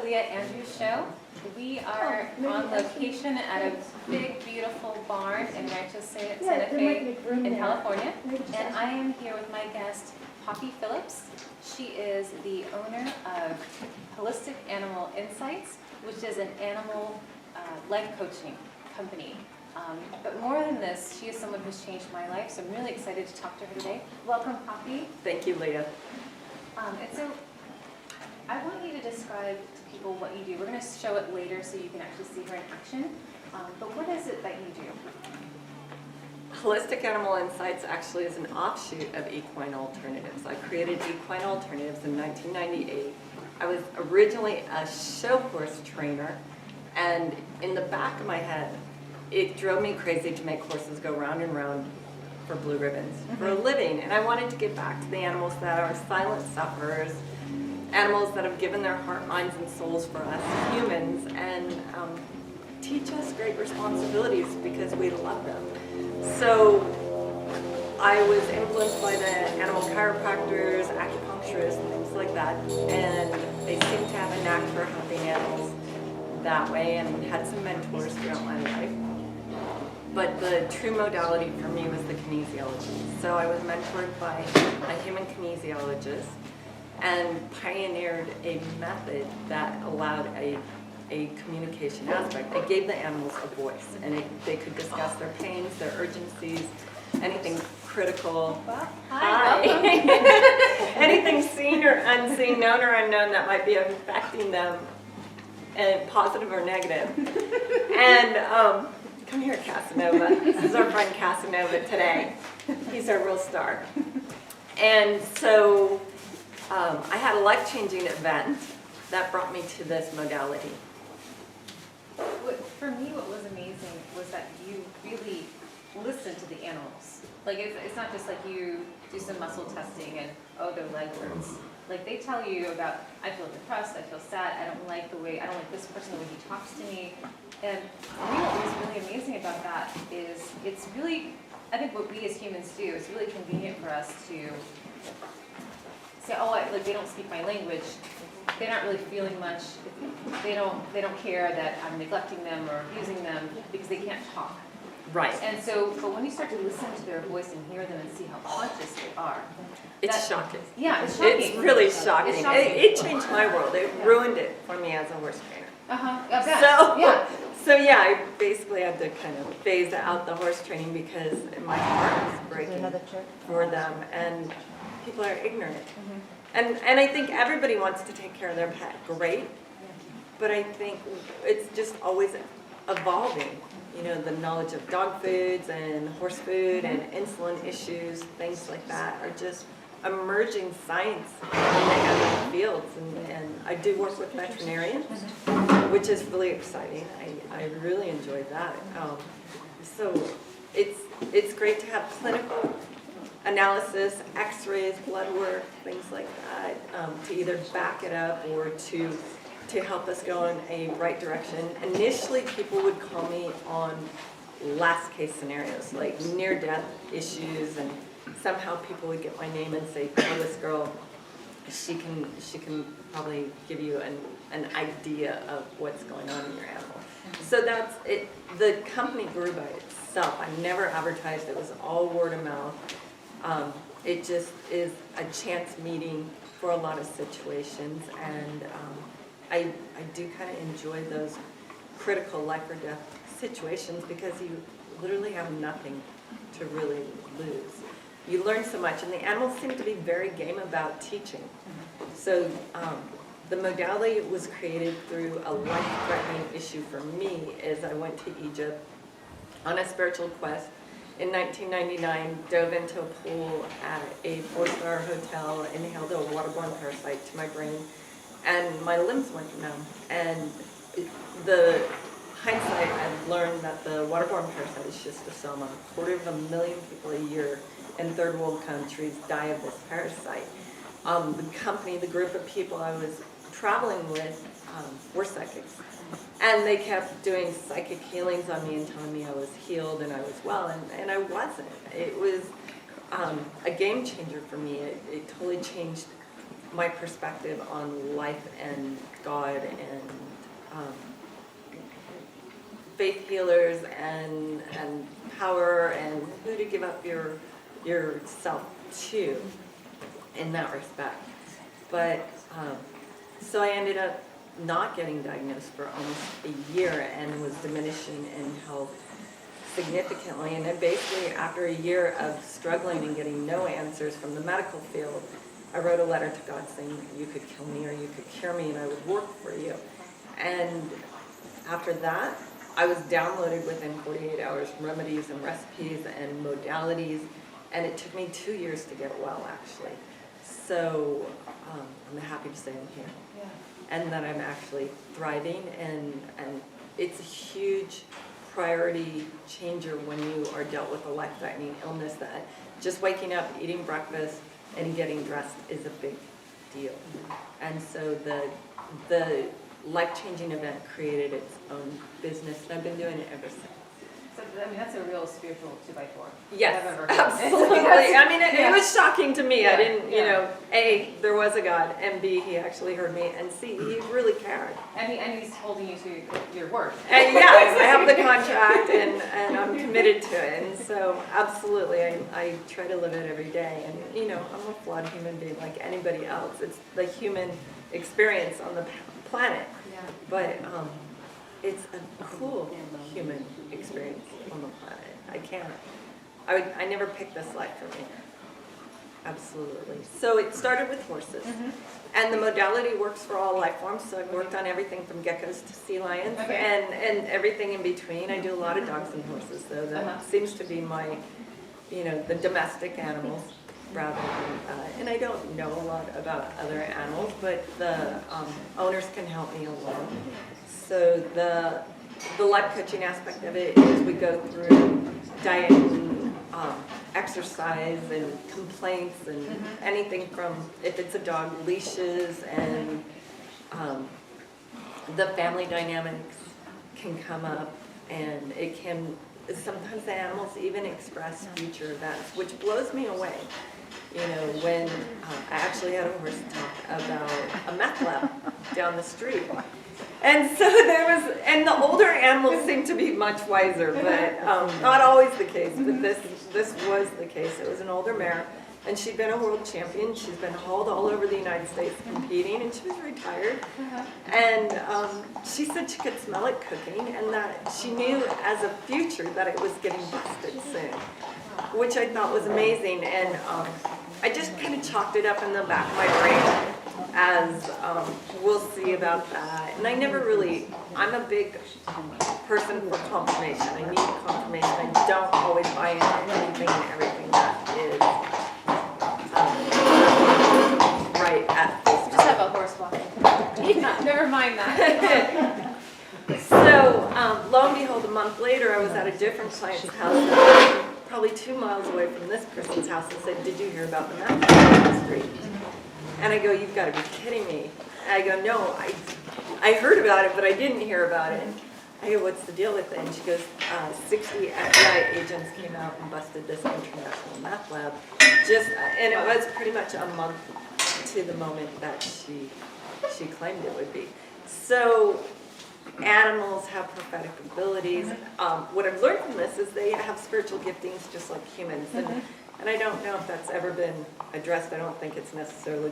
Lia Andrews show. We are on location at a big, beautiful barn in Rancho Santa Fe in California. And I am here with my guest, Poppy Phillips. She is the owner of Holistic Animal Insights, which is an animal life coaching company. But more than this, she is someone who's changed my life, so I'm really excited to talk to her today. Welcome, Poppy. Thank you, Leah. And so, I want you to describe to people what you do. We're going to show it later so you can actually see her in action. But what is it that you do? Holistic Animal Insights actually is an offshoot of Equine Alternatives. I created Equine Alternatives in 1998. I was originally a show horse trainer, and in the back of my head, it drove me crazy to make horses go round and round for blue ribbons for a living. And I wanted to give back to the animals that are silent sufferers, animals that have given their heart, minds, and souls for us humans, and teach us great responsibilities because we love them. So I was influenced by the animal chiropractors, acupuncturists, and things like that, and they seem to have a knack for helping animals that way, and had some mentors throughout my life. But the true modality for me was the kinesiology. So I was mentored by a human kinesiologist and pioneered a method that allowed a communication aspect. It gave the animals a voice, and they could discuss their pains, their urgencies, anything critical. Hi. Anything seen or unseen, known or unknown that might be affecting them, and positive or negative. And come here, Cazanova. This is our friend Cazanova today. He's our real star. And so I had a life-changing event that brought me to this modality. For me, what was amazing was that you really listen to the animals. Like, it's not just like you do some muscle testing and, oh, their leg hurts. Like, they tell you about, I feel depressed, I feel sad, I don't like this person, the way he talks to me. And for me, what was really amazing about that is it's really, I think what we as humans do, it's really convenient for us to say, oh, they don't speak my language. They're not really feeling much. They don't care that I'm neglecting them or abusing them because they can't talk. Right. And so, but when you start to listen to their voice and hear them and see how conscious they are, it's shocking. Yeah, it's shocking. It's really shocking. It's shocking. It changed my world. It ruined it for me as a horse trainer. So yeah, I basically had to kind of phase out the horse training because my heart was breaking for them, and people are ignorant. And I think everybody wants to take care of their pet, great, but I think it's just always evolving. You know, the knowledge of dog foods and horse food and insulin issues, things like that are just emerging science in the animal fields. And I do work with veterinarians, which is really exciting. I really enjoy that. So it's great to have clinical analysis, x-rays, blood work, things like that, to either back it up or to help us go in a right direction. Initially, people would call me on last case scenarios, like near-death issues, and somehow people would get my name and say, oh, this girl, she can probably give you an idea of what's going on in your animal. So that's it. The company grew by itself. I never advertised. It was all word of mouth. It just is a chance meeting for a lot of situations, and I do kind of enjoy those critical life or death situations because you literally have nothing to really lose. You learn so much, and the animals seem to be very game about teaching. So the modality was created through a life-threatening issue for me as I went to Egypt on a spiritual quest. In 1999, dove into a pool at a 4-star hotel, inhaled a waterborne parasite to my brain, and my limbs went numb. And the hindsight, I've learned that the waterborne parasite is schistosoma. 250,000 people a year in third world countries die of this parasite. The company, the group of people I was traveling with were psychics. And they kept doing psychic healings on me and telling me I was healed and I was well, and I wasn't. It was a game changer for me. It totally changed my perspective on life and God and faith healers and power and who to give up yourself to in that respect. But so I ended up not getting diagnosed for almost a year and was diminishing in health significantly. And then basically after a year of struggling and getting no answers from the medical field, I wrote a letter to God saying, you could kill me or you could cure me and I would work for you. And after that, I was downloaded within 48 hours remedies and recipes and modalities, and it took me 2 years to get well, actually. So I'm happy to say I'm here. Yeah. And that I'm actually thriving, and it's a huge priority changer when you are dealt with a life-threatening illness, that just waking up, eating breakfast, and getting dressed is a big deal. And so the life-changing event created its own business, and I've been doing it ever since. So, I mean, that's a real spiritual 2x4. Yes, I've ever heard. absolutely. I mean, it was shocking to me. Yeah, I didn't, you yeah. know, A, there was a God, and B, he actually heard me, and C, he really cared. And he's holding you to your word. And yes, I have the contract, and I'm committed to it. And so, absolutely, I try to live it every day. And, you know, I'm a flawed human being like anybody else. It's the human experience on the planet. Yeah. But it's a cool human experience on the planet. I never picked this life for me. Absolutely. So it started with horses. Mm-hmm. And the modality works for all life forms. So I've worked on everything from geckos to sea lions, Okay. and everything in between. I do a lot of dogs and horses, though. That seems to be my, you know, the domestic animals rather than, and I don't know a lot about other animals, but the owners can help me along. So the life coaching aspect of it is we go through diet and exercise and complaints and anything from, if it's a dog, leashes, and the family dynamics can come up, and it can, sometimes the animals even express future events, which blows me away. You know, when I actually had a horse talk about a meth lab down the street. And so there was, and the older animals seem to be much wiser, but not always the case, but this was the case. It was an older mare, and she'd been a world champion. She's been hauled all over the United States competing, and she was retired. And she said she could smell it cooking, and that she knew as a future that it was getting busted soon, which I thought was amazing. And I just kind of chalked it up in the back of my brain as we'll see about that. And I never really, I'm a big person for confirmation. I need confirmation. I don't always buy into anything and everything that is right at this Just have a horse walking. Never mind that. So, lo and behold, a month later, I was at a different client's house, probably 2 miles away from this person's house, and said, "Did you hear about the meth on the street?" And I go, "You've got to be kidding me." And I go, "No, I heard about it, but I didn't hear about it." I go, "What's the deal with it?" And she goes, 60 FBI agents came out and busted this international meth lab. And it was pretty much a month to the moment that she claimed it would be. So animals have prophetic abilities. What I've learned from this is they have spiritual giftings just like humans. And I don't know if that's ever been addressed. I don't think it's necessarily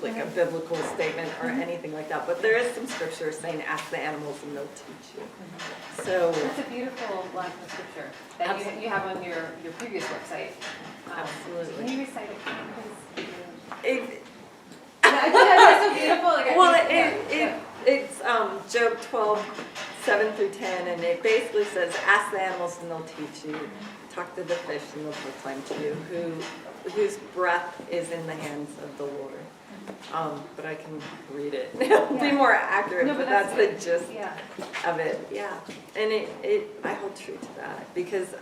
like a biblical statement or anything like that. But there is some scripture saying, "Ask the animals and they'll teach you." So It's a beautiful line from scripture that you have on your previous website. Absolutely. Can you recite it? Because it, it's so beautiful. Like, well, it's Job 12:7-10, and it basically says, "Ask the animals and they'll teach you. Talk to the fish and they'll proclaim to you, whose breath is in the hands of the Lord." But I can read it. It'll be more accurate, but that's the gist of it. Yeah, and I hold true to that, because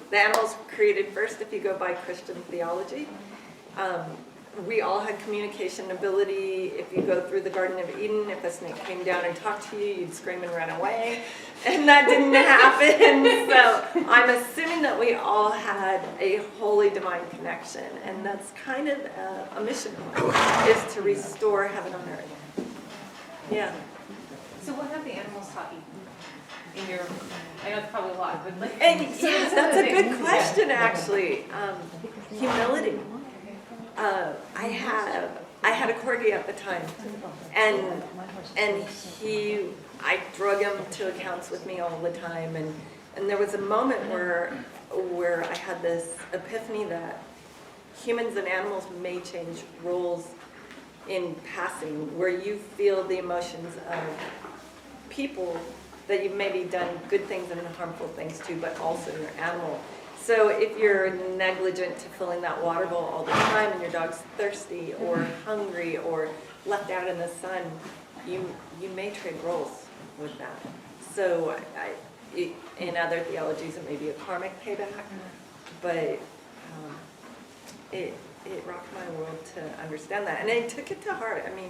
the animals created first, if you go by Christian theology. we all had communication ability. If you go through the Garden of Eden, if a snake came down and talked to you, you'd scream and run away. And that didn't happen. So I'm assuming that we all had a holy divine connection. And that's kind of a mission is to restore heaven on earth. Yeah. So what have the animals taught you in your, I know it's probably a lot, but like. And yeah, that's a good question, actually. Humility. I had a corgi at the time, and I drug him to accounts with me all the time, and there was a moment where I had this epiphany that humans and animals may change roles in passing, where you feel the emotions of people that you've maybe done good things and harmful things to, but also your animal. So if you're negligent to filling that water bowl all the time and your dog's thirsty or hungry or left out in the sun, you may trade roles with that. So in other theologies it may be a karmic payback, but it rocked my world to understand that. And I took it to heart. I mean,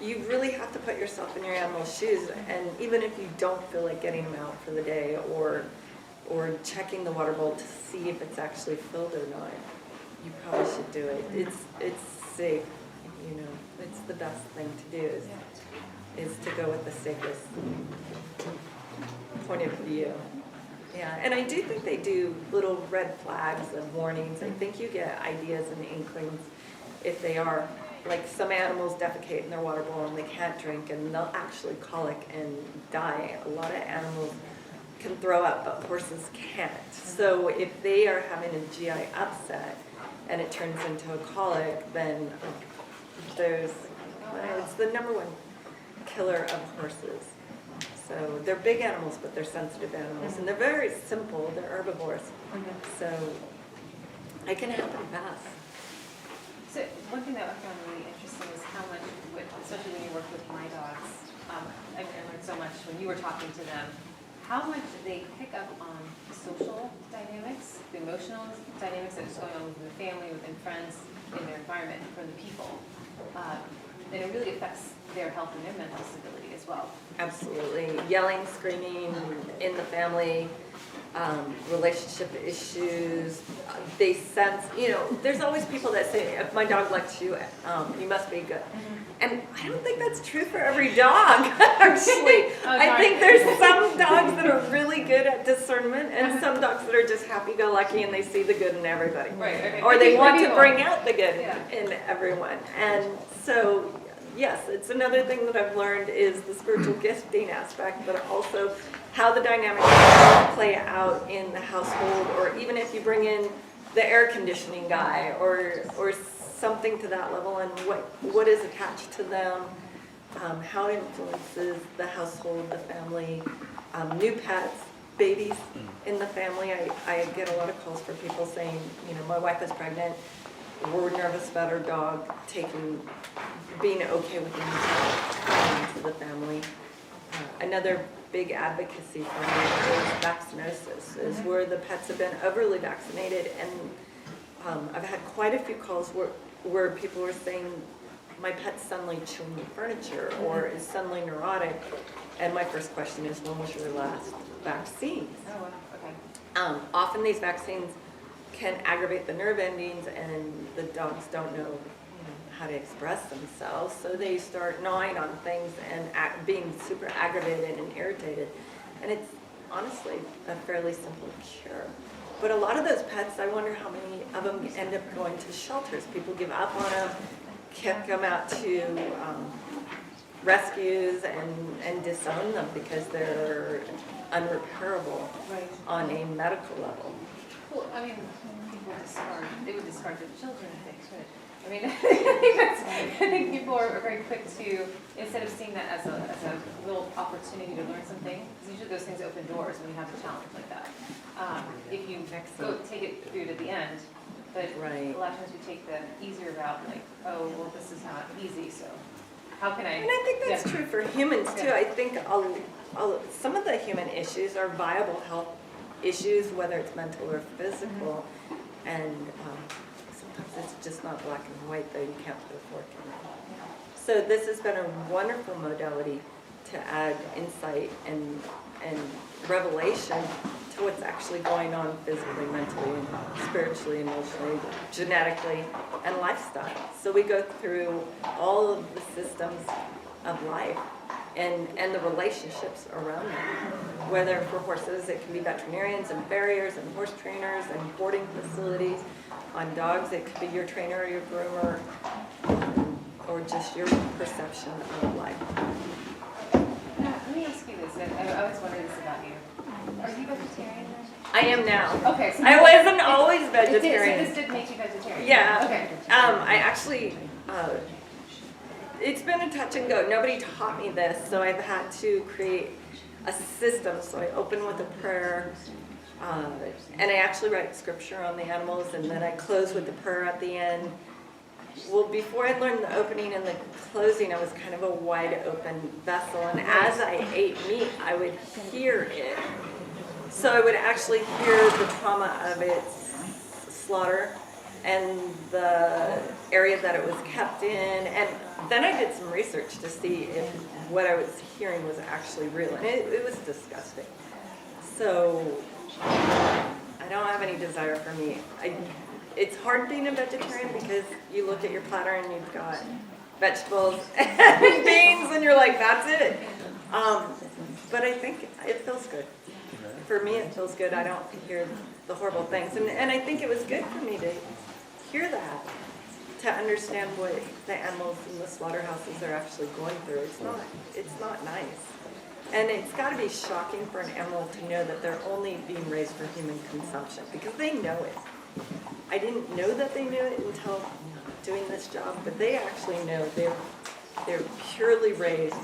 you really have to put yourself in your animal's shoes, and even if you don't feel like getting them out for the day or checking the water bowl to see if it's actually filled or not, you probably should do it. It's safe, you know. It's the best thing to do is to go with the safest point of view. Yeah, and I do think they do little red flags of warnings. I think you get ideas and inklings if they are. Like some animals defecate in their water bowl and they can't drink and they'll actually colic and die. A lot of animals can throw up, but horses can't. So if they are having a GI upset and it turns into a colic, then it's the #1 killer of horses. So they're big animals, but they're sensitive animals, and they're very simple. They're herbivores, so it can happen fast. So one thing that I found really interesting is how much, especially when you work with my dogs, I learned so much when you were talking to them, how much they pick up on the social dynamics, the emotional dynamics that is going on within the family, within friends, in their environment, from the people. And it really affects their health and their mental stability as well. Absolutely. Yelling, screaming in the family, relationship issues, they sense, there's always people that say, if my dog likes you, you must be good. And I don't think that's true for every dog, actually. I think there's some dogs that are really good at discernment and some dogs that are just happy-go-lucky and they see the good in everybody. Right, okay. Or they want to bring out the good in everyone. And so, yes, it's another thing that I've learned is the spiritual gifting aspect, but also how the dynamics play out in the household, or even if you bring in the air conditioning guy or something to that level, and what is attached to them, how it influences the household, the family, new pets, babies in the family. I get a lot of calls for people saying, my wife is pregnant, we're nervous about our dog being okay with the new child into the family. Another big advocacy for me is vaccinosis, is where the pets have been overly vaccinated, and I've had quite a few calls where people were saying, my pet's suddenly chewing the furniture or is suddenly neurotic, and my first question is, when was your last vaccine? Oh, wow, okay. Often these vaccines can aggravate the nerve endings, and the dogs don't know how to express themselves, so they start gnawing on things and being super aggravated and irritated. And it's honestly a fairly simple cure. But a lot of those pets, I wonder how many of them end up going to shelters. People give up on them, kick them out to rescues and disown them because they're unrepairable on a medical level. Well, I mean, they would discard their children, I think, right? I mean, I think people are very quick to, instead of seeing that as a real opportunity to learn something, because usually those things open doors when you have a challenge like that. If you go take it through to the end, but a lot of times we take the easier route, like, oh, well, this is not easy, so how can I? And I think that's true for humans too. I think some of the human issues are viable health issues, whether it's mental or physical, and sometimes It's just not black and white, though. You can't put a fork in it. So this has been a wonderful modality to add insight and revelation to what's actually going on physically, mentally, and spiritually, emotionally, genetically, and lifestyle. So we go through all of the systems of life and the relationships around them. Whether for horses, it can be veterinarians and farriers and horse trainers and boarding facilities. On dogs, it could be your trainer or your groomer, or just your perception of life. Let me ask you this. I always wondered this about you. Are you vegetarian then? I am now. Okay. So I wasn't always so vegetarian. this did make you vegetarian? Yeah. Okay. I actually, it's been a touch and go. Nobody taught me this, so I've had to create a system. So I open with a prayer, and I actually write scripture on the animals, and then I close with the prayer at the end. Well, before I learned the opening and the closing, I was kind of a wide open vessel, and as I ate meat, I would hear it. So I would actually hear the trauma of its slaughter and the area that it was kept in, and then I did some research to see if what I was hearing was actually real, and it was disgusting. So I don't have any desire for meat. It's hard being a vegetarian because you look at your platter and you've got vegetables and beans and you're like, that's it. But I think it feels good. For me, it feels good. I don't hear the horrible things. And I think it was good for me to hear that, to understand what the animals in the slaughterhouses are actually going through. It's not nice. And it's got to be shocking for an animal to know that they're only being raised for human consumption, because they know it. I didn't know that they knew it until doing this job, but they actually know they're purely raised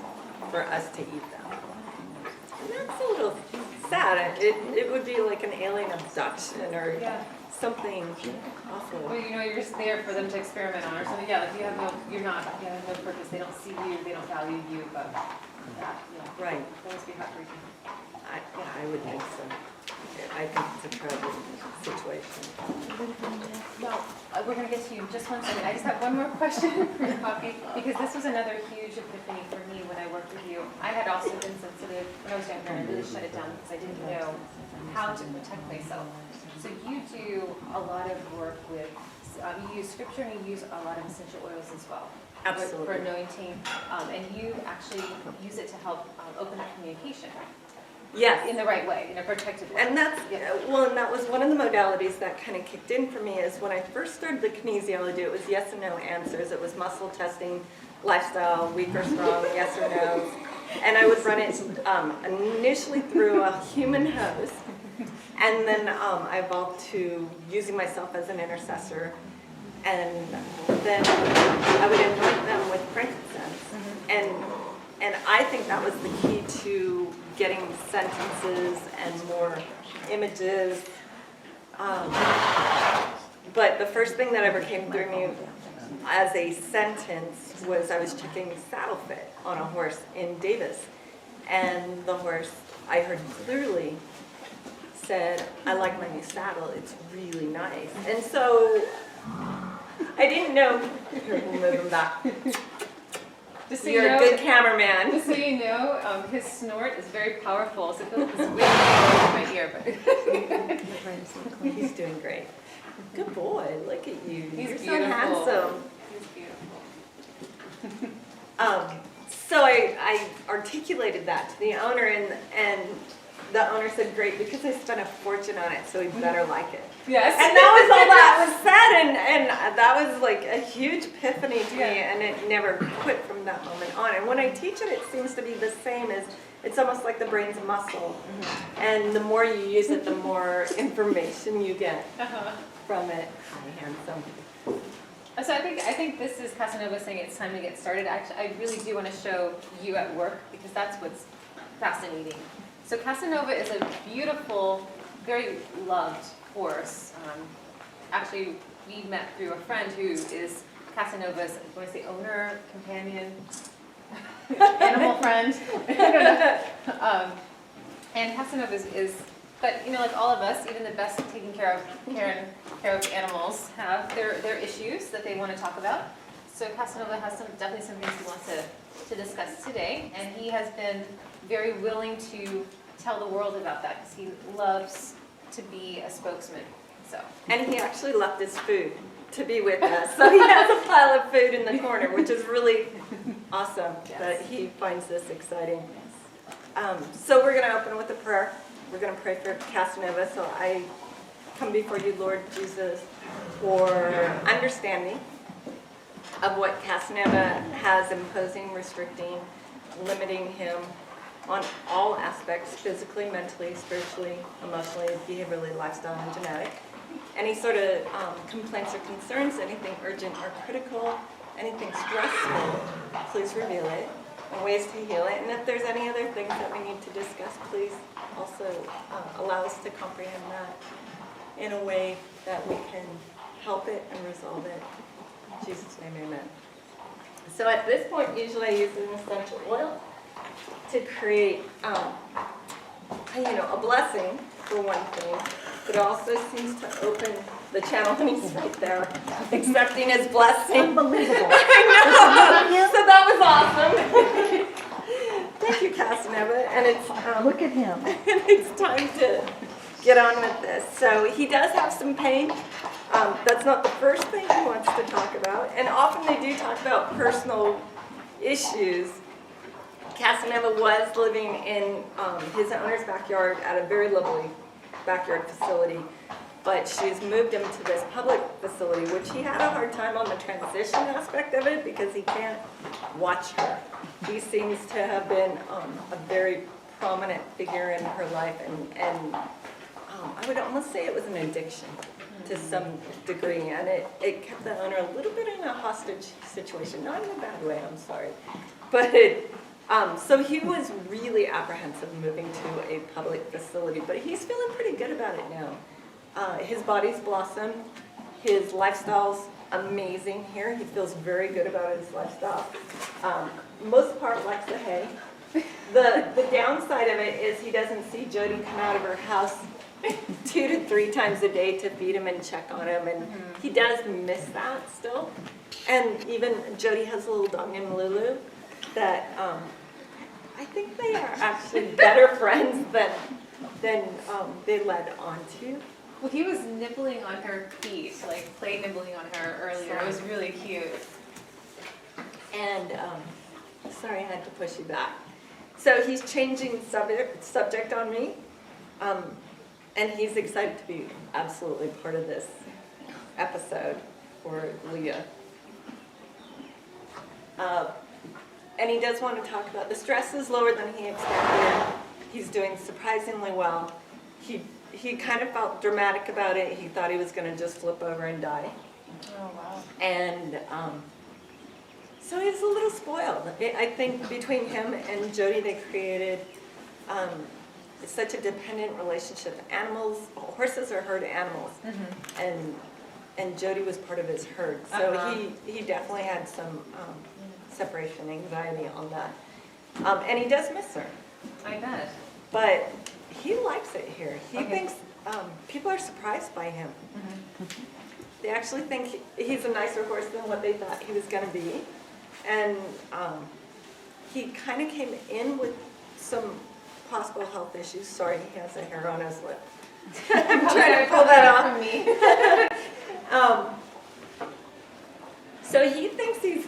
for us to eat them. And that's a little sad. It would be like an alien abduction or something awful. Well, you're just there for them to experiment on or something. Yeah, like you have no purpose. They don't see you. They don't value you. But Right. That must be heartbreaking. I would think so. I think it's a tragic situation. Well, we're going to get to you in just one second. I just have one more question for your coffee, because this was another huge epiphany for me when I worked with you. I had also been sensitive when I was younger, and I really shut it down because I didn't know how to protect myself. So you do a lot of work with, you use scripture and you use a lot of essential oils as well. Absolutely. For anointing, and you actually use it to help open up communication. Yes. In the right way, in a protected way. And that's, and that was one of the modalities that kind of kicked in for me is when I first started the kinesiology, it was yes and no answers. It was muscle testing, lifestyle, weak or strong, yes or no. And I would run it initially through a human host, and then I evolved to using myself as an intercessor. And then I would anoint them with frankincense. And I think that was the key to getting sentences and more images. But the first thing that ever came through me as a sentence was I was checking saddle fit on a horse in Davis. And the horse, I heard clearly, said, "I like my new saddle, it's really nice." And so I didn't know. We'll move him back. So You're a good cameraman. Just so you know, his snort is very powerful. So Phillips is waiting in my ear, but He's doing great. Good boy. Look at you. He's You're beautiful. so handsome. He's beautiful. So I articulated that to the owner, and the owner said, "Great, because I spent a fortune on it, so he better like it." Yes. And that was all that was said, and that was like a huge epiphany to me, and it never quit from that moment on. And when I teach it, it seems to be the same as, it's almost like the brain's a muscle. And the more you use it, the more information you get from it. Hi, handsome. So I think this is Cazanova saying it's time to get started. Actually, I really do want to show you at work, because that's what's fascinating. So Cazanova is a beautiful, very loved horse. Actually, we met through a friend who is Cazanova's, I want to say, owner, companion, animal friend. And Casanova is But, you know, like all of us, even the best taking care of animals have their issues that they want to talk about. So Cazanova has definitely some things he wants to discuss today, and he has been very willing to tell the world about that because he loves to be a spokesman. So. And he actually left his food to be with us. So he has a pile of food in the corner, which is really awesome that he finds this exciting. So we're going to open with a prayer. We're going to pray for Cazanova. So I come before you, Lord Jesus, for understanding of what Cazanova has imposing, restricting, limiting him on all aspects, physically, mentally, spiritually, emotionally, behaviorally, lifestyle, and genetic. Any sort of complaints or concerns, anything urgent or critical, anything stressful, please reveal it, and ways to heal it. And if there's any other things that we need to discuss, please also allow us to comprehend that in a way that we can help it and resolve it. In Jesus' name, amen. So at this point, usually I use an essential oil to create, a blessing for one thing, but it also seems to open the channel, and he's right there, accepting his blessing. Unbelievable. I know. So that was awesome. Thank you, Cazanova. And it's Look at him. and it's time to get on with this. So he does have some pain. That's not the first thing he wants to talk about. And often they do talk about personal issues. Cazanova was living in his owner's backyard at a very lovely backyard facility, but she's moved him to this public facility, which he had a hard time on the transition aspect of it because he can't watch her. He seems to have been a very prominent figure in her life, and I would almost say it was an addiction to some degree, and it kept the owner a little bit in a hostage situation, not in a bad way, I'm sorry, but so he was really apprehensive moving to a public facility, but he's feeling pretty good about it now. His body's blossomed, his lifestyle's amazing here. He feels very good about his lifestyle. Most part likes the hay. The downside of it is he doesn't see Jody come out of her house 2 to 3 times a day to feed him and check on him, and he does miss that still. And even Jody has a little dog named Lulu that I think they are actually better friends than they led on to. Well, he was nibbling on her feet, like play nibbling on her earlier. It was really cute. And sorry, I had to push you back. So he's changing subject on me, and he's excited to be absolutely part of this episode for Lia. And he does want to talk about the stress is lower than he expected. He's doing surprisingly well. He kind of felt dramatic about it. He thought he was going to just flip over and die. Oh, wow. And so he's a little spoiled. I think between him and Jody, they created such a dependent relationship. Animals, horses are herd animals, and Jody was part of his herd. So he definitely had some separation anxiety on that. And he does miss her. I bet. But he likes it here. He thinks people are surprised by him. They actually think he's a nicer horse than what they thought he was going to be. And he kind of came in with some possible health issues. Sorry, he has a hair on his lip. I'm trying to pull that off. So he thinks he's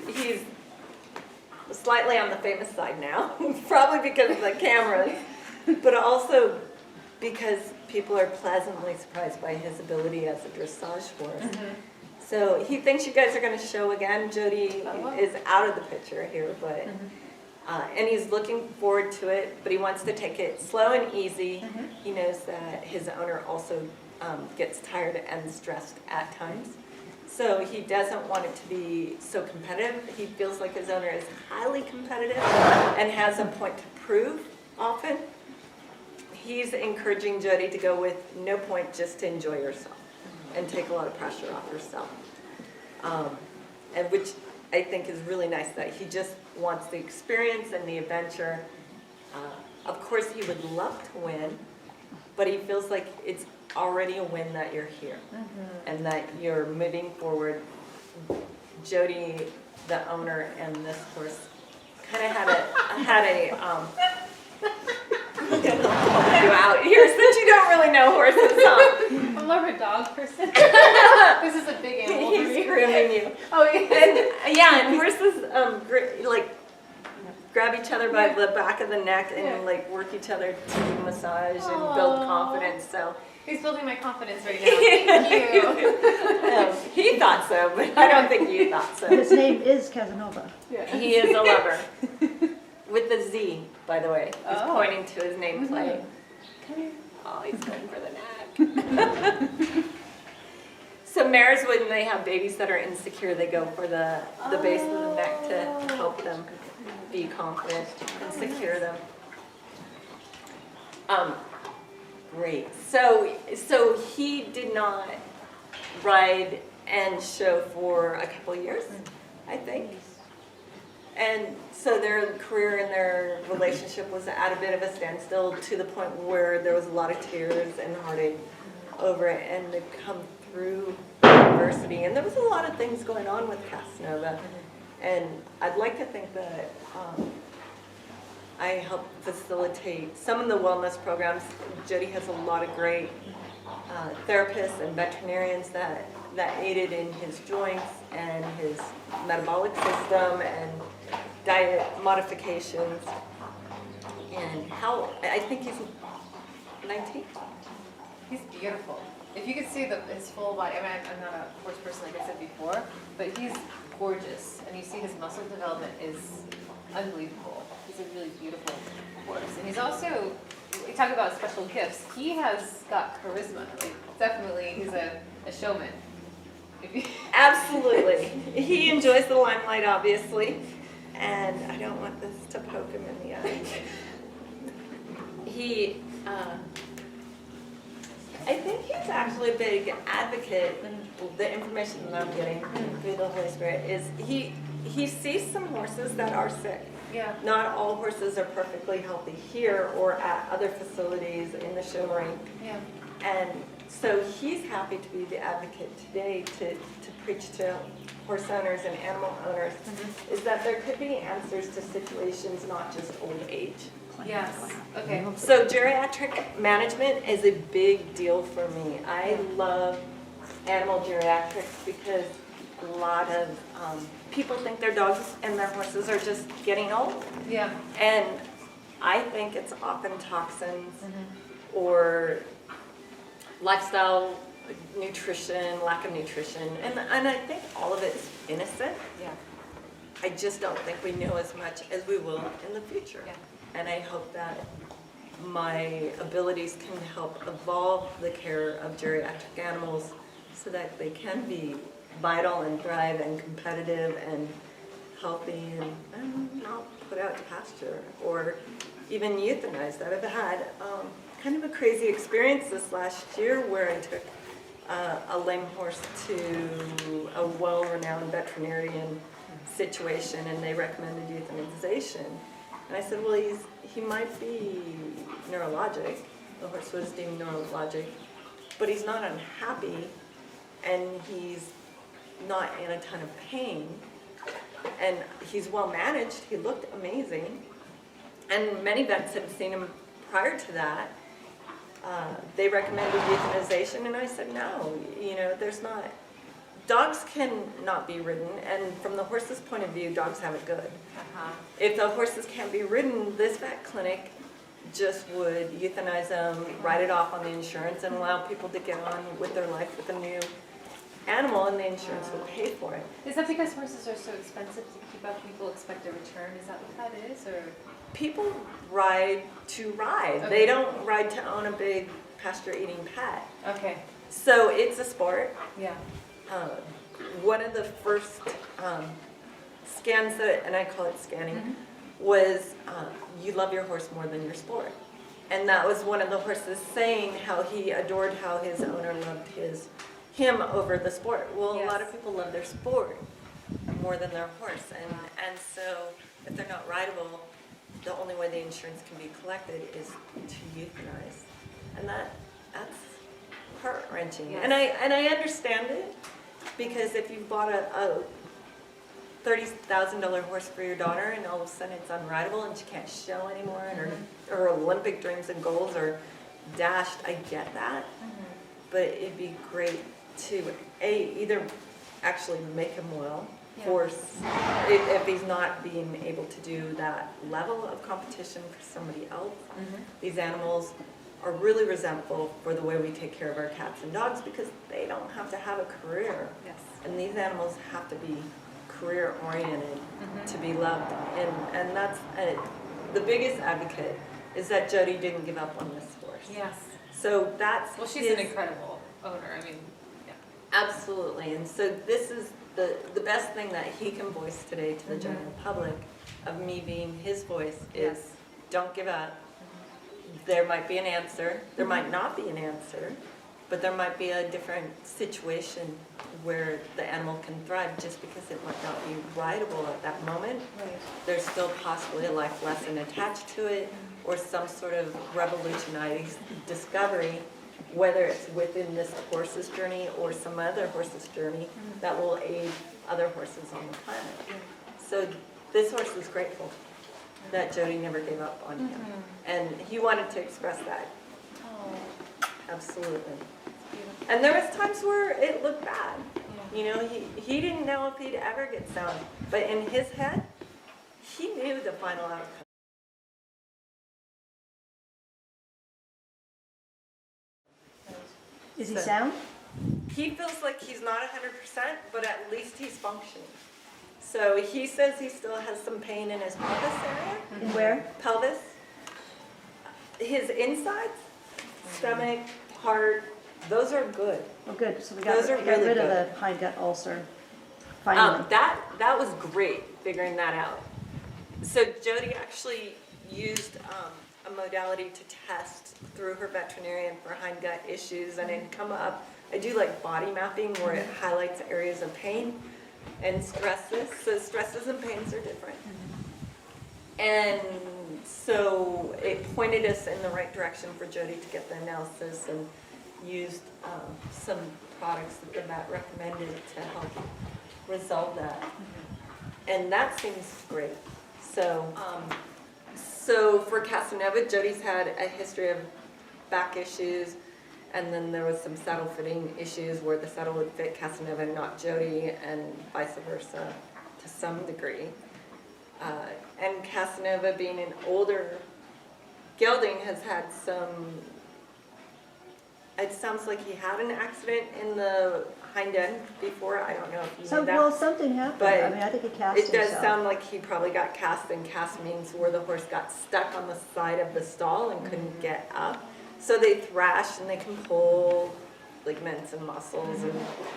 slightly on the famous side now, probably because of the cameras, but also because people are pleasantly surprised by his ability as a dressage horse. So he thinks you guys are going to show again. Jody is out of the picture here, but and he's looking forward to it, but he wants to take it slow and easy. He knows that his owner also gets tired and stressed at times. So he doesn't want it to be so competitive. He feels like his owner is highly competitive and has a point to prove often. He's encouraging Jody to go with no point, just to enjoy yourself and take a lot of pressure off yourself. And which I think is really nice, that he just wants the experience and the adventure. Of course, he would love to win, but he feels like it's already a win that you're here and that you're moving forward. Jody, the owner, and this horse kind of had a I'm gonna call you out here since you don't really know horses, huh? I'm more of a dog person. This is a big animal for me. He's grooming you. Oh, yeah. And and horses like grab each other by the back of the neck and like work each other to massage and build confidence. So he's building my confidence right now. Thank you. He thought so, but I don't think you thought so. His name is Cazanova. Yeah. He is a lover. With the Z, by the way. He's pointing to his nameplate. Come here. Oh, he's going for the neck. So mares, when they have babies that are insecure, they go for the base of the neck to help them be confident and secure them. Great. So he did not ride and show for a couple of years, I think. And so their career and their relationship was at a bit of a standstill to the point where there was a lot of tears and heartache over it. And they've come through university, and there was a lot of things going on with Cazanova. And I'd like to think that I help facilitate some of the wellness programs. Jody has a lot of great therapists and veterinarians that aided in his joints and his metabolic system and diet modifications and how I think he's 19. He's beautiful. If you could see his full body, I mean, I'm not a horse person like I said before, but he's gorgeous, and you see his muscle development is unbelievable. He's a really beautiful horse, and he's also, we talk about special gifts, he has got charisma. Like, definitely, he's a showman. Absolutely. He enjoys the limelight, obviously, and I don't want this to poke him in the eye. I think he's actually a big advocate, and the information that I'm getting through the Holy Spirit is he sees some horses that are sick. Yeah. Not all horses are perfectly healthy here or at other facilities in the show ring. Yeah. And so he's happy to be the advocate today to preach to horse owners and animal owners, is that there could be answers to situations, not just old age. Yes. Okay. So geriatric management is a big deal for me. I love animal geriatrics because a lot of people think their dogs and their horses are just getting old. Yeah. And I think it's often toxins or lifestyle, nutrition, lack of nutrition, and I think all of it is innocent. Yeah. I just don't think we know as much as we will in the future. Yeah. And I hope that my abilities can help evolve the care of geriatric animals so that they can be vital and thrive and competitive and healthy and not put out to pasture or even euthanized. I've had kind of a crazy experience this last year where I took a lame horse to a well-renowned veterinarian situation and they recommended euthanization. And I said, well, he might be neurologic. The horse was deemed neurologic, but he's not unhappy and he's not in a ton of pain. And he's well managed. He looked amazing. And many vets had seen him prior to that. They recommended euthanization, and I said, no, there's not. Dogs can not be ridden, and from the horse's point of view, dogs have it good. If the horses can't be ridden, this vet clinic just would euthanize them, write it off on the insurance, and allow people to get on with their life with a new animal, and the insurance would pay for it. Is that because horses are so expensive to keep up? People expect a return. Is that what that is, or? People ride to ride. Okay. They don't ride to own a big pasture-eating pet. Okay. So it's a sport. Yeah. One of the first scans that, and I call it scanning, was you love your horse more than your sport. And that was one of the horses saying how he adored how his owner loved him over the sport. Well, Yes. a lot of people love their sport more than their horse. And so if they're not rideable, the only way the insurance can be collected is to euthanize. And that's heart-wrenching. Yes. And I understand it, because if you bought a $30,000 horse for your daughter and all of a sudden it's unrideable and she can't show anymore and her Olympic dreams and goals are dashed, I get that. But it'd be great to either actually make him well, horse, if he's not being able to do that level of competition for somebody else. These animals are really resentful for the way we take care of our cats and dogs, because they don't have to have a career. Yes. And these animals have to be career oriented to be loved. And that's the biggest advocate is that Jody didn't give up on this horse. Yes. So that's Well, she's an incredible owner. I mean, yeah. Absolutely. And so this is the best thing that he can voice today to the general public, of me being his voice, is don't give up. There might be an answer. There might not be an answer, but there might be a different situation where the animal can thrive. Just because it might not be rideable at that moment, there's still possibly a life lesson attached to it, or some sort of revolutionary discovery, whether it's within this horse's journey or some other horse's journey that will aid other horses on the planet. So this horse is grateful that Jody never gave up on him. And he wanted to express that. Absolutely. And there was times where it looked bad. You know, he didn't know if he'd ever get sound. But in his head, he knew the final outcome. Is he sound? He feels like he's not 100%, but at least he's functioning. So he says he still has some pain in his pelvis area. In where? Pelvis. His insides, stomach, heart, those are good. Oh, good. So we Those are got really rid of good. the hind gut ulcer. Finally. That was great, figuring that out. So Jody actually used a modality to test through her veterinarian for hind gut issues, and it'd come up. I do like body mapping, where it highlights areas of pain and stresses. So stresses and pains are different. And so it pointed us in the right direction for Jody to get the analysis, and used some products that the vet recommended to help resolve that. And that seems great. So, so for Cazanova, Jody's had a history of back issues, and then there was some saddle fitting issues where the saddle would fit Cazanova and not Jody, and vice versa to some degree. And Cazanova, being an older gelding, has had some, it sounds like he had an accident in the hind end before. I don't know if you knew that. Well, something happened. But I mean, I think he cast it does himself. sound like he probably got cast, and cast means where the horse got stuck on the side of the stall and couldn't get up. So they thrash and they can pull ligaments and muscles and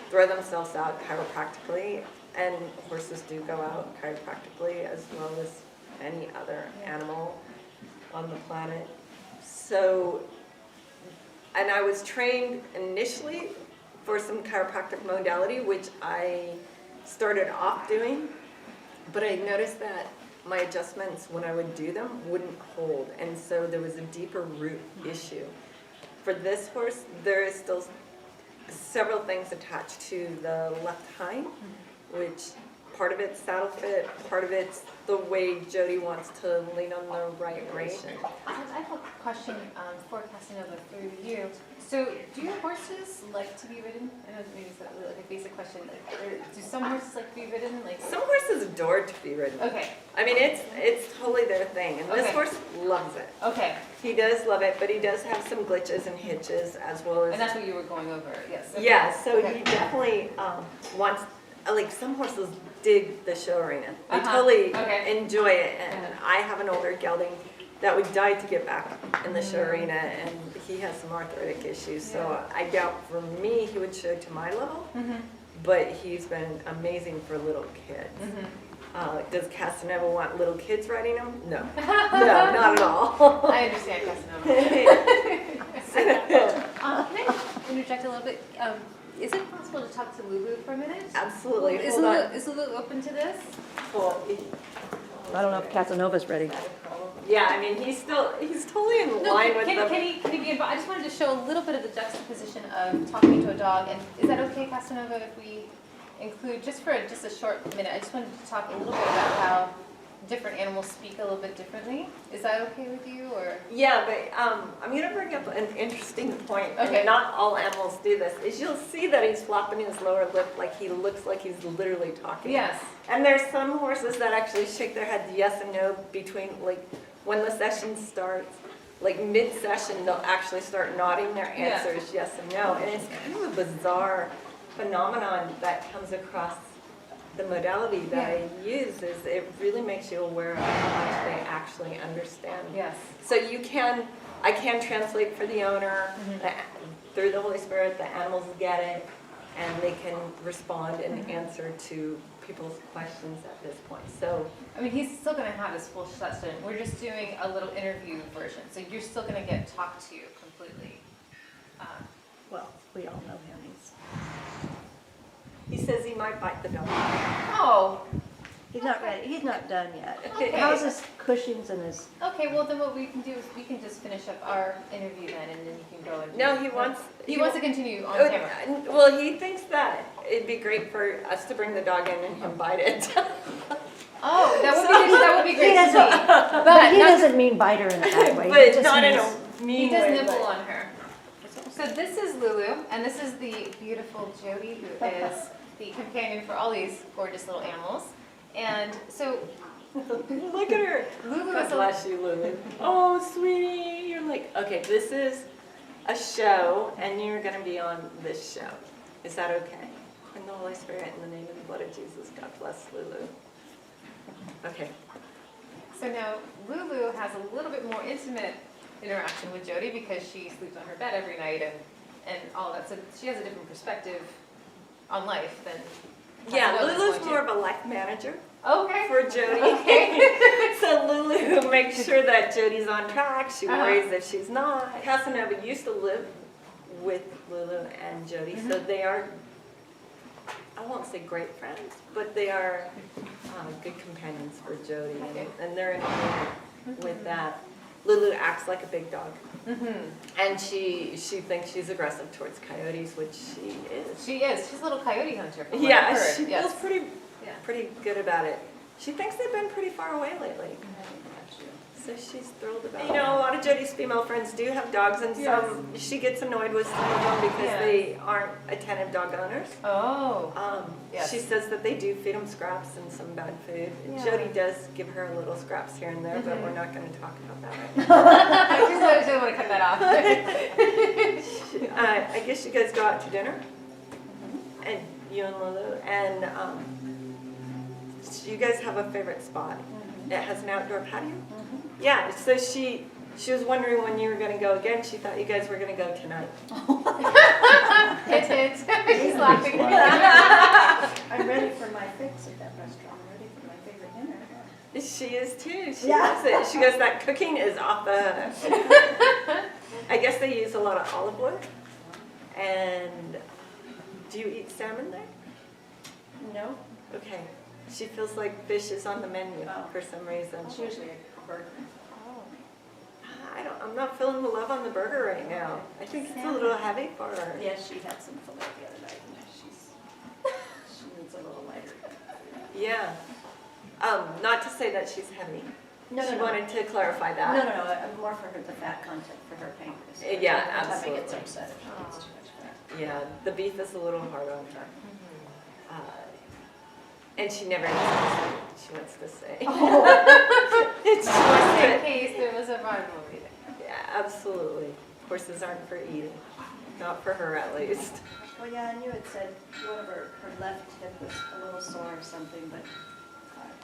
throw themselves out chiropractically. And horses do go out chiropractically, as well as any other animal on the planet. So, and I was trained initially for some chiropractic modality, which I started off doing, but I noticed that my adjustments, when I would do them, wouldn't hold, and so there was a deeper root issue. For this horse, there is still several things attached to the left hind, which part of it's saddle fit, part of it's the way Jody wants to lean on the right rein. I have a question for Cazanova through you. So, do your horses like to be ridden? I know maybe it's not really like a basic question. Like, do some horses like to be ridden? Like, Some horses adore to be ridden. okay, I mean, it's totally their thing, and this Okay. horse loves it. okay, He does love it, but he does have some glitches and hitches, as well as and that's what you were going over. Yes. Okay. yeah. So Okay. he definitely wants, like, some horses dig the show arena. They Uh-huh. totally Okay. enjoy it, and I have an older gelding that would die to get back in the show arena, and he has some arthritic issues. So I doubt for me he would show to my level, but he's been amazing for little kids. Does Cazanova want little kids riding him? No, no, not at all. I understand Cazanova. Can I interject a little bit? Is it possible to talk to Lulu for a minute? Absolutely. Is Hold Lulu, on. is Lulu open to this? Well, I don't know if Casanova's ready. Yeah, I mean, he's totally in No, line with the. can he be involved? I just wanted to show a little bit of the juxtaposition of talking to a dog, and is that okay, Cazanova, if we include, just a short minute, I just wanted to talk a little bit about how different animals speak a little bit differently. Is that okay with you, or? Yeah, but I'm going to bring up an interesting point. Okay. And not all animals do this. Is you'll see that he's flopping his lower lip like he looks like he's literally talking. Yes. And there's some horses that actually shake their heads yes and no between, like, when the session starts. Like mid-session, they'll actually start nodding their answers yes and no. And it's kind of a bizarre phenomenon that comes across the modality that I use. Is it really makes you aware of how much they actually understand. Yes. So I can translate for the owner, through the Holy Spirit, the animals get it, and they can respond and answer to people's questions at this point. So, I mean, he's still going to have his full session. We're just doing a little interview version, so you're still going to get talked to completely. Well, we all know him. he says he might bite the dog. Oh, He's not ready. He's not done yet. Okay. How's his Cushing's and his? okay. Well, then what we can do is we can just finish up our interview then, and then you can go and. No, he wants. He wants to continue on camera. Well, he thinks that it'd be great for us to bring the dog in and him bite it. Oh, that would be great He to see. doesn't, But he not- doesn't mean bite her in that way. He But just not in means- a mean He does way. nibble but- on her. So this is Lulu, and this is the beautiful Jody, who is the companion for all these gorgeous little animals. And so Look at her. Lulu God is a bless you, Lulu. Oh, sweetie. You're like, okay, this is a show, and you're going to be on this show. Is that okay? In the Holy Spirit, in the name of the blood of Jesus, God bless Lulu. Okay. So now Lulu has a little bit more intimate interaction with Jody because she sleeps on her bed every night and all that. So she has a different perspective on life than Yeah, Cazanova's Lulu's going to. more of a life manager Okay. for Jody. Okay. So Lulu makes sure that Jody's on track. She worries if she's not. Cazanova used to live with Lulu and Jody, so they are, I won't say great friends, but they are good companions for Jody, Okay. and they're in agreement with that. Lulu acts like a big dog, and she thinks she's aggressive towards coyotes, which she is. She is. She's a little coyote hunter. From what I've Yeah, heard. she Yes. feels Yeah. pretty good about it. She thinks they've been pretty far away lately. So she's thrilled about it. You know, a lot of Jody's female friends do have dogs, and she gets annoyed with some of them because they aren't attentive dog owners. Oh. Yes. She says that they do feed them scraps and some bad food. Yeah. Jody does give her a little scraps here and there, but we're not going to talk about that right now. I just want to cut that off. I guess you guys go out to dinner, and you and Lulu, and you guys have a favorite spot. It has an outdoor patio. Yeah, so she was wondering when you were going to go again. She thought you guys were going to go tonight. Hint, hint. She's laughing. I'm ready for my fix at that restaurant. I'm ready for my favorite dinner. She is too. She Yeah. loves it. She goes, that cooking is off the hook. I guess they use a lot of olive oil. And do you eat salmon there? No, Okay. She feels like fish is on the menu for some reason. it's usually a burger. I'm not feeling the love on the burger right now. I think it's a little heavy for her. Yes, she had some filet the other night, and she needs a little lighter. Yeah. Not to say that she's heavy. No, She no, no. wanted to clarify that. No, more for her, the fat content for her pancreas. Yeah, Her tummy absolutely. gets upset if she eats too much fat. Yeah, the beef is a little hard on her. And she never knows she wants to say. It's Just just in case there was a rivalry there. yeah, absolutely. Horses aren't for eating. Not for her, at least. Well, yeah, and you had said one of her left hip was a little sore or something, but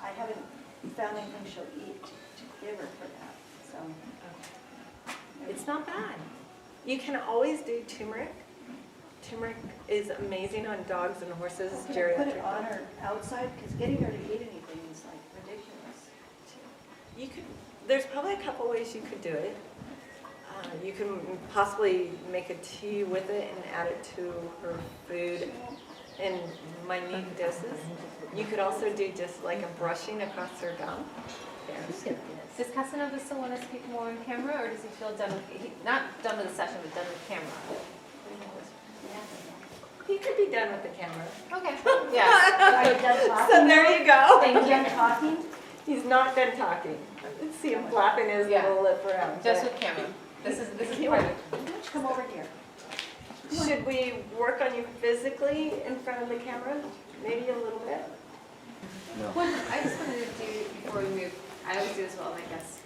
I haven't found anything she'll eat to give her for that, so. It's not bad. You can always do turmeric. Turmeric is amazing on dogs and horses. Could I put it Geriatric on dogs. her outside? Because getting her to eat anything is like ridiculous. You could. There's probably a couple ways you could do it. You can possibly make a tea with it and add it to her food in minute doses. You could also do just like a brushing across her gum. Does Cazanova still want to speak more on camera, or does he feel done with, not done with the session, but done with camera? He could be done with the camera. Okay, yeah. Are you done talking? So there you go. Are you done talking? He's not done talking. Let's see him flapping his Yeah. little lip around. Just but- with camera. This is private. Come over here. Should we work on you physically in front of the camera? Maybe a little bit? One, I just wanted to do, before we move, I always do this with all my guests.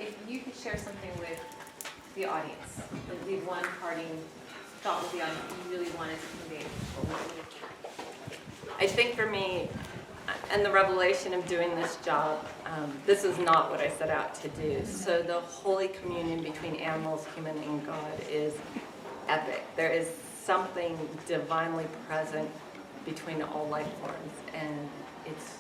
If you could share something with the audience, like leave one parting thought with the audience that you really wanted to convey. What would it be? I think for me, and the revelation of doing this job, this is not what I set out to do. So the holy communion between animals, human, and God is epic. There is something divinely present between all life forms, and it's,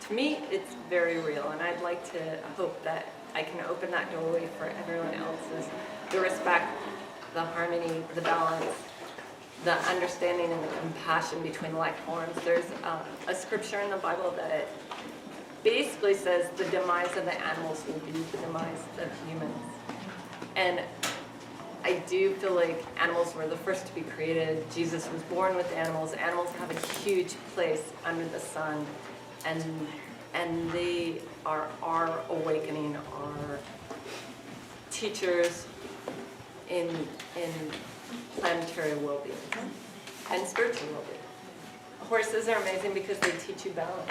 to me, it's very real. And I'd like to hope that I can open that doorway for everyone else's, the respect, the harmony, the balance, the understanding and the compassion between life forms. There's a scripture in the Bible that basically says the demise of the animals will be the demise of humans. And I do feel like animals were the first to be created. Jesus was born with animals. Animals have a huge place under the sun, and they are our awakening, our teachers in planetary well-being and spiritual well-being. Horses are amazing because they teach you balance.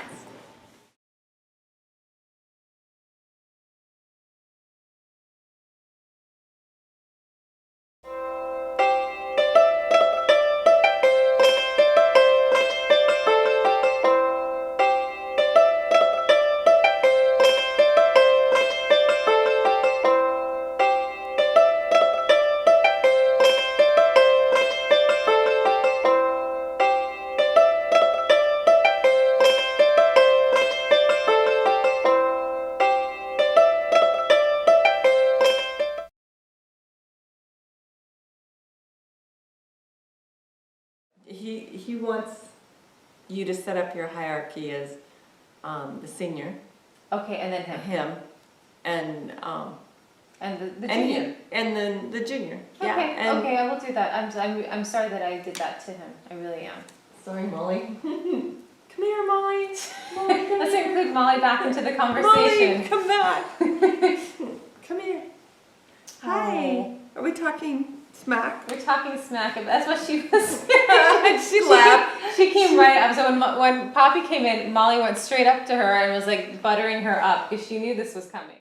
He wants you to set up your hierarchy as the senior, Okay, and then him. and And the and junior. and then the junior. Yeah. Okay, And okay, I will do that. I'm sorry that I did that to him. I really am. sorry, Molly. Come here, Molly. Molly, come Let's here. include Molly back into the Molly, conversation. come back. Come here. Hi. Are we talking smack? We're talking smack. That's what she was. She laughed. She came right up. So when Poppy came in, Molly went straight up to her and was like buttering her up because she knew this was coming.